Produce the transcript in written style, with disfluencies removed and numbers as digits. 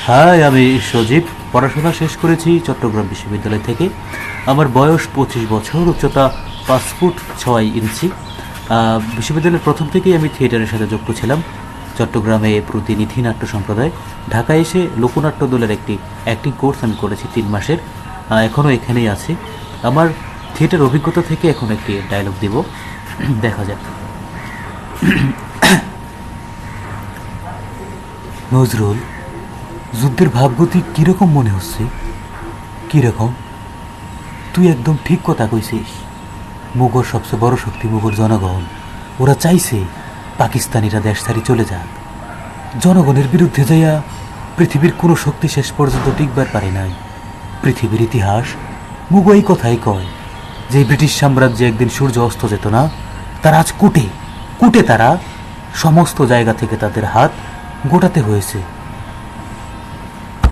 High, আমি সজীব। পড়াশোনা শেষ করেছি চট্টগ্রাম বিশ্ববিদ্যালয় থেকে। আমার বয়স 25 বছর, উচ্চতা 5 ফুট 6 ইঞ্চি। বিশ্ববিদ্যালয়ের প্রথম থেকেই আমি থিয়েটারের সাথে যুক্ত ছিলাম। চট্টগ্রামে প্রতিনিধি নাট্য সম্প্রদায়, ঢাকায় এসে লোকনাট্য দলের একটি অ্যাক্টিং কোর্স আমি করেছি 3 মাসের। এখনও এখানেই আছি। আমার থিয়েটার অভিজ্ঞতা থেকে এখন একটি ডায়লগ দিব, দেখা যাক। নজরুল, যুদ্ধের ভাবগতি কীরকম মনে হচ্ছে? কীরকম? তুই একদম ঠিক কথা কইছিস। মুঘল সবচেয়ে বড় শক্তি মুঘল জনগণ। ওরা চাইছে পাকিস্তানিরা দেশ ছাড়ি চলে যাক। জনগণের বিরুদ্ধে যাইয়া পৃথিবীর কোনো শক্তি শেষ পর্যন্ত টিকবার পারে নাই। পৃথিবীর ইতিহাস মুঘল এই কথাই কয় যে ব্রিটিশ সাম্রাজ্যে একদিন সূর্য অস্ত যেত না, তারা আজ কুটে কুটে তারা সমস্ত জায়গা থেকে তাদের হাত গোটাতে হয়েছে।